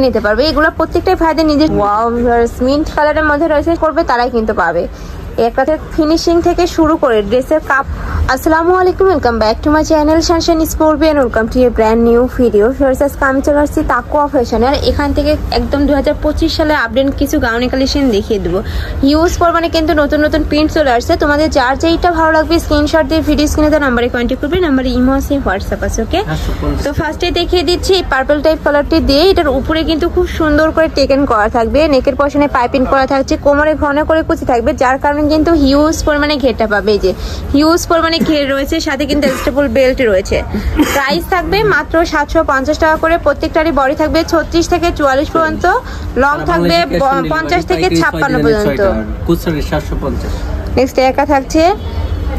নিতে পারবে। এগুলো প্রত্যেকটাই ভাইদের নিজের ওয়াও মিন্ট কালারের মধ্যে রয়েছে করবে তারাই কিন্তু পাবে। একটা ফিনিশিং থেকে শুরু করে ড্রেসের কাপ। আসসালামু আলাইকুম, welcome back to my channel sunshine sport and welcome to a brand new video. First আমি চলে আসছি তাকওয়া ফ্যাশনে। আর এখান থেকে একদম 2025 সালে আপডেট কিছু গাউনি কালেকশন দেখিয়ে দেবো। ইউজ পরিমাণে কিন্তু নতুন নতুন প্রিন্ট চলে আসছে। তোমাদের যার যেইটা ভালো লাগবে স্ক্রিনশট দিয়ে ভিডিও স্ক্রিনে দেওয়া নাম্বারে কন্ট্যাক্ট করবে। নাম্বারে ইমো আছে, হোয়াটসঅ্যাপ আছে। ওকে, তো ফার্স্টে দেখিয়ে দিচ্ছি পার্পল টাইপ কালারটি দিয়ে। এটার উপরে কিন্তু খুব সুন্দর করে টেকেন করা থাকবে, নেকের পশনে পাইপিং করা থাকছে, কোমরে ঘন করে কুচি থাকবে, যার কারণে কিন্তু হিউজ পরিমাণে ঘেরটা পাবে। এই যে হিউজ পরিমাণে ঘের রয়েছে, সাথে কিন্তু এক্সট্রেবল বেল্ট রয়েছে। প্রাইস থাকবে মাত্র 750 টাকা করে। প্রত্যেকটারই বডি থাকবে 36 থেকে 44 পর্যন্ত, লং থাকবে 50 থেকে 56 পর্যন্ত। নেক্সট একা থাকছে,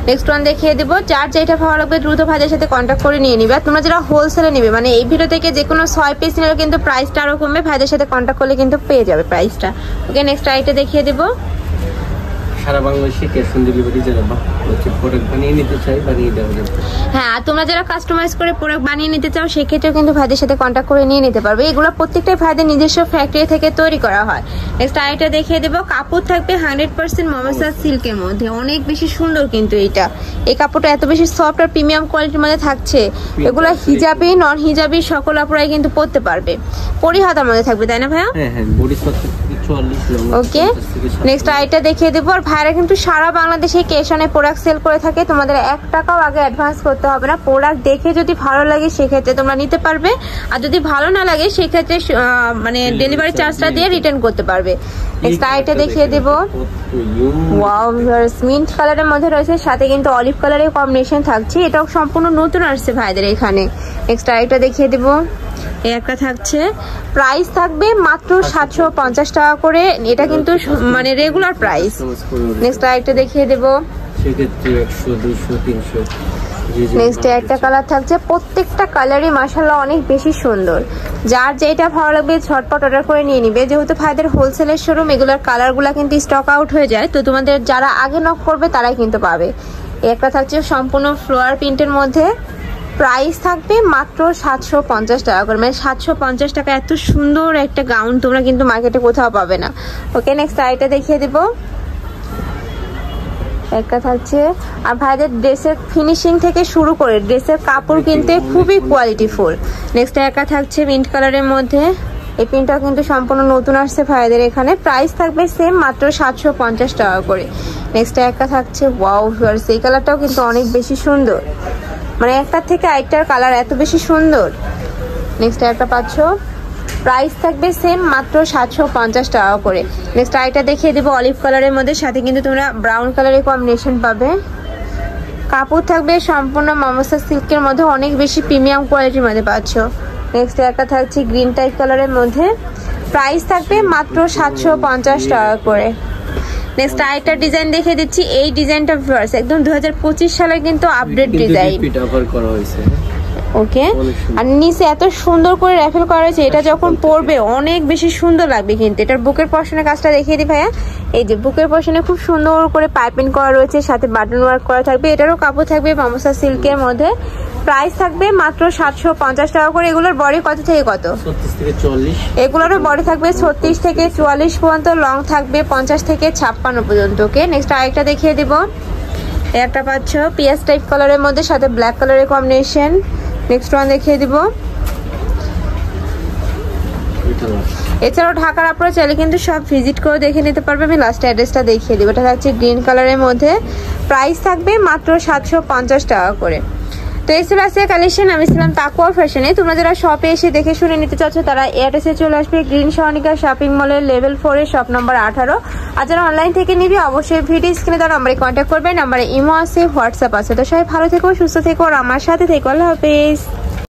নেক্সট ওয়ান দেখিয়ে দেবো। যার যেটা ভালো লাগবে দ্রুত ভাইদের সাথে কন্ট্যাক্ট করে নিয়ে নিবে। আর তোমরা যারা হোলসেলে নিবে, মানে এই ভিডিও থেকে যে কোনো 6 পিস নিলে কিন্তু প্রাইসটা আরো কমবে। ভাইদের সাথে কন্ট্যাক্ট করলে কিন্তু পেয়ে যাবে প্রাইসটা। ওকে, নেক্সট আইটা দেখিয়ে দেবো। সারা বাংলাদেশে ক্যাশ অন ডেলিভারি যারা প্রোডাক্ট বানিয়ে নিতে চাই বানিয়ে দেওয়া যাবে। হ্যাঁ, তোমরা যারা কাস্টমাইজ করে প্রোডাক্ট বানিয়ে নিতে চাও সেক্ষেত্রেও কিন্তু ভাইদের সাথে কন্ট্যাক্ট করে নিয়ে নিতে পারবে। এগুলো প্রত্যেকটাই ভাইদের নিজস্ব ফ্যাক্টরি থেকে তৈরি করা হয়। নেক্সট আইটা দেখিয়ে দেবো। কাপড় থাকবে 100% মমসা সিল্কের মধ্যে, অনেক বেশি সুন্দর কিন্তু এইটা। এই কাপড়টা এত বেশি সফট আর প্রিমিয়াম কোয়ালিটির মধ্যে থাকছে। এগুলো হিজাবি নন হিজাবি সকল আপুরাই কিন্তু পরতে পারবে। পরিহাতার মধ্যে থাকবে, তাই না ভাইয়া? হ্যাঁ হ্যাঁ, বডি 44 লং। ওকে, নেক্সট আইটা দেখিয়ে দেবো। আর ভাইরা কিন্তু সারা বাংলাদেশে ক্যাশ অনে প্রোডাক্ট সেল করে থাকে। তোমাদের 1 টাকাও আগে অ্যাডভান্স করতে হবে না। প্রোডাক্ট দেখে যদি ভালো লাগে সেক্ষেত্রে তোমরা নিতে পারবে, আর যদি ভালো না লাগে সেক্ষেত্রে মানে ডেলিভারি চার্জটা দিয়ে রিটার্ন করতে পারবে। নেক্সট আইটা দেখিয়ে দেবো। ওয়াও, মিন্ট কালারের মধ্যে রয়েছে, সাথে কিন্তু অলিভ কালারের কম্বিনেশন থাকছে। এটাও সম্পূর্ণ নতুন আসছে ভাইদের এখানে। নেক্সট আইটা দেখিয়ে দেবো। এই একটা থাকছে, প্রাইস থাকবে মাত্র 750 টাকা করে। এটা কিন্তু মানে রেগুলার প্রাইস। নেক্সট আরেকটা দেখিয়ে দেবো। সেক্ষেত্রে 100 200 300। নেক্সট একটা কালার থাকছে, প্রত্যেকটা কালারই মাশাআল্লাহ অনেক বেশি সুন্দর। যার যেটা ভালো লাগবে ঝটপট অর্ডার করে নিয়ে নিবে। যেহেতু ভাইদের হোলসেলের শোরুম, এগুলোর কালারগুলো কিন্তু স্টক আউট হয়ে যায়, তো তোমাদের যারা আগে নক করবে তারাই কিন্তু পাবে। একটা থাকছে সম্পূর্ণ ফ্লোয়ার প্রিন্টের মধ্যে, প্রাইস থাকবে মাত্র 750 টাকা করে। মানে 750 টাকা এত সুন্দর একটা গাউন তোমরা কিন্তু মার্কেটে কোথাও পাবে না। ওকে, নেক্সট আইটা দেখিয়ে দেবো। একটা থাকছে, আর ভাইদের ড্রেসের ফিনিশিং থেকে শুরু করে ড্রেসের কাপড় কিনতে খুবই কোয়ালিটিফুল। নেক্সট একটা থাকছে মিন্ট কালারের মধ্যে। এই প্রিন্টটা কিন্তু সম্পূর্ণ নতুন আসছে ভাইদের এখানে। প্রাইস থাকবে সেম মাত্র 750 টাকা করে। নেক্সট একটা থাকছে, ওয়াও ভিউয়ার্স, এই কালারটাও কিন্তু অনেক বেশি সুন্দর। মানে একটার থেকে আরেকটার কালার এত বেশি সুন্দর। নেক্সট একটা পাচ্ছ, প্রাইস থাকবে সেম মাত্র 750 টাকা করে। নেক্সট আইটা দেখিয়ে দেবো অলিভ কালারের মধ্যে, সাথে কিন্তু তোমরা ব্রাউন কালারের কম্বিনেশন পাবে। কাপড় থাকবে সম্পূর্ণ মমসা সিল্কের মধ্যে, অনেক বেশি প্রিমিয়াম কোয়ালিটির মধ্যে পাচ্ছ। নেক্সট একটা থাকছে গ্রিন টাইপ কালারের মধ্যে, প্রাইস থাকবে মাত্র 750 টাকা করে। নেক্সট আইটা ডিজাইন দেখে দিচ্ছি। এই ডিজাইনটা ভিউয়ার্স একদম 2025 সালে কিন্তু আপডেট ডিজাইন করা হয়েছে। ওকে, আর নিচে এত সুন্দর করে র্যাফেল করা হয়েছে। এটা যখন পরবে অনেক বেশি সুন্দর লাগবে। কিন্তু এটার বুকের পশনের কাজটা দেখিয়ে দিই ভাইয়া। এই যে বুকের পশনে খুব সুন্দর করে পাইপিং করা রয়েছে, সাথে বাটন ওয়ার্ক করা থাকবে। এটারও কাপড় থাকবে মমসা সিল্কের মধ্যে। প্রাইস থাকবে মাত্র 750 টাকা করে। এগুলোর বডি কত থেকে কত? 36 থেকে 40। এগুলোরও বডি থাকবে 36 থেকে 44 পর্যন্ত, লং থাকবে 50 থেকে 56 পর্যন্ত। ওকে, নেক্সট আরেকটা দেখিয়ে দিব। একটা পাচ্ছ পিয়াজ টাইপ কালারের মধ্যে, সাথে ব্ল্যাক কালারের কম্বিনেশন। নেক্সট ওয়ান দেখিয়ে দিব। এছাড়াও ঢাকার আপনারা চাইলে কিন্তু সব ভিজিট করে দেখে নিতে পারবে। আমি লাস্ট অ্যাড্রেসটা দেখিয়ে দিব। এটা থাকছে গ্রিন কালারের মধ্যে, প্রাইস থাকবে মাত্র 750 টাকা করে। তো এই ছিল আজকের কালেকশন। আমি ছিলাম তাকওয়া ফ্যাশনে। তোমরা যারা শপে এসে দেখে শুনে নিতে চাচ্ছ তারা এয়ারটেসে চলে আসবে, গ্রিন সনিকা শপিং মলের লেভেল 4 এর শপ নম্বর 18। আর যারা অনলাইন থেকে নিবি অবশ্যই ভিডিও স্ক্রিনে দেওয়া নাম্বারে কন্ট্যাক্ট করবে। নাম্বারে ইমো আছে, হোয়াটসঅ্যাপ আছে। তো সবাই ভালো থেকো, সুস্থ থেকো, আর আমার সাথে থেকো। আল্লাহ হাফেজ।